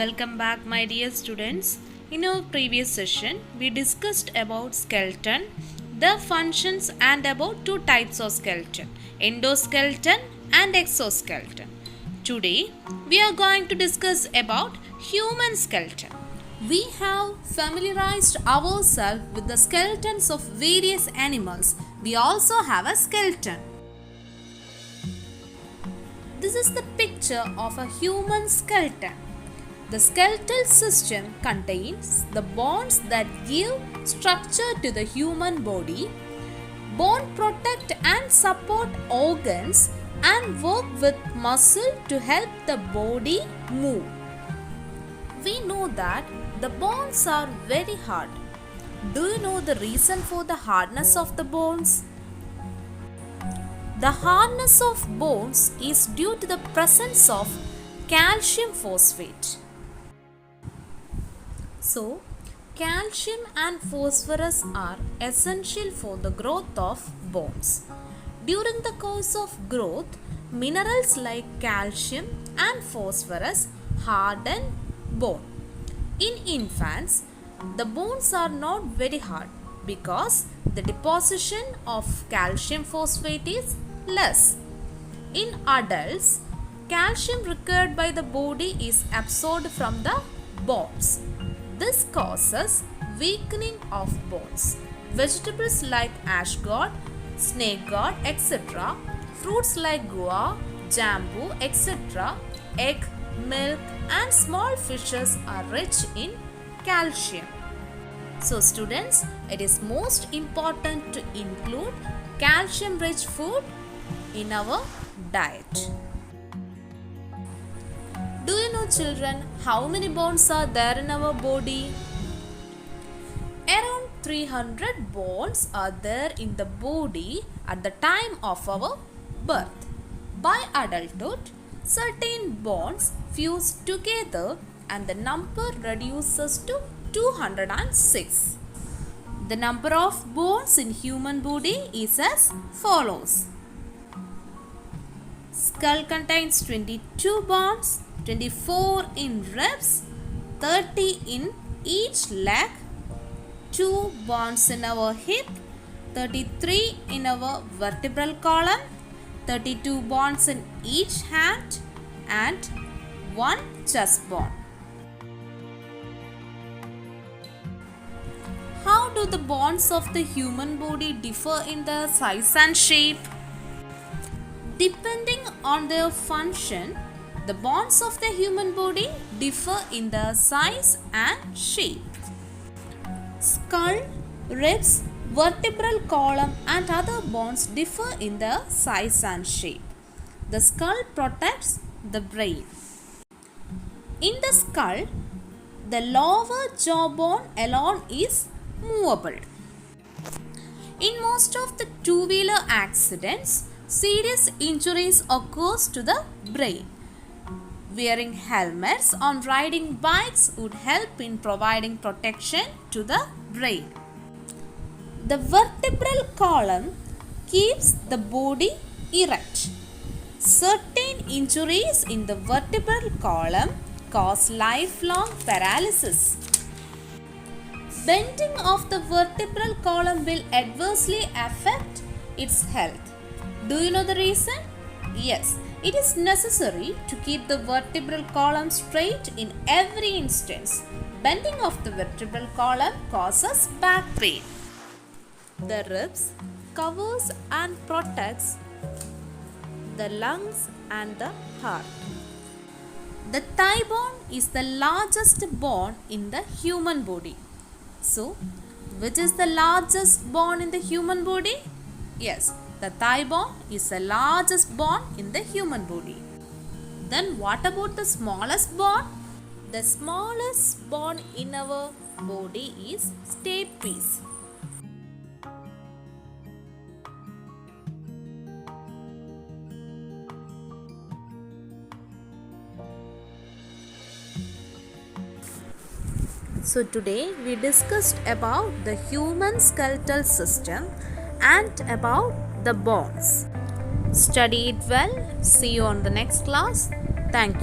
Welcome back, my dear students. In our previous session, we discussed about skeleton, their functions, and about two types of skeleton, endoskeleton and exoskeleton. Today, we are going to discuss about human skeleton. We have familiarized ourselves with the skeletons of various animals. We also have a skeleton. This is the picture of a human skeleton. The skeletal system contains the bones that give structure to the human body, bone protect and support organs, and work with muscle to help the body move. We know that the bones are very hard. Do you know the reason for the hardness of the bones? The hardness of bones is due to the presence of calcium phosphate. So, calcium and phosphorus are essential for the growth of bones. During the course of growth, minerals like calcium and phosphorus harden bone. In infants, the bones are not very hard because the deposition of calcium phosphate is less. In adults, calcium required by the body is absorbed from the bones. This causes weakening of bones. Vegetables like ashgourd, snake gourd, etc., fruits like guava, jambu, etc., egg, milk, and small fishes are rich in calcium. So students, it is most important to include calcium-rich food in our diet. Do you know, children, how many bones are there in our body? Around 300 bones are there in the body at the time of our birth. By adulthood, certain bones fuse together and the number reduces to 206. The number of bones in human body is as follows. Skull contains 22 bones, 24 in ribs, 30 in each leg, 2 bones in our hip, 33 in our vertebral column, 32 bones in each hand, and 1 chest bone. How do the bones of the human body differ in their size and shape? Depending on their function, the bones of the human body differ in their size and shape. Skull, ribs, vertebral column and other bones differ in their size and shape. The skull protects the brain. In the skull, the lower jawbone alone is movable. In most of the two-wheeler accidents, serious injuries occurs to the brain. Wearing helmets on riding bikes would help in providing protection to the brain. The vertebral column keeps the body erect. Certain injuries in the vertebral column cause lifelong paralysis. Bending of the vertebral column will adversely affect its health. Do you know the reason? Yes. It is necessary to keep the vertebral column straight in every instance. Bending of the vertebral column causes back pain. The ribs covers and protects the lungs and the heart. The thigh bone is the largest bone in the human body. So, which is the largest bone in the human body? Yes. The thigh bone is the largest bone in the human body. Then what about the smallest bone? The smallest bone in our body is stapes. So today we discussed about the human skeletal system and about the bones. Study it well. See you on the next class. Thank you.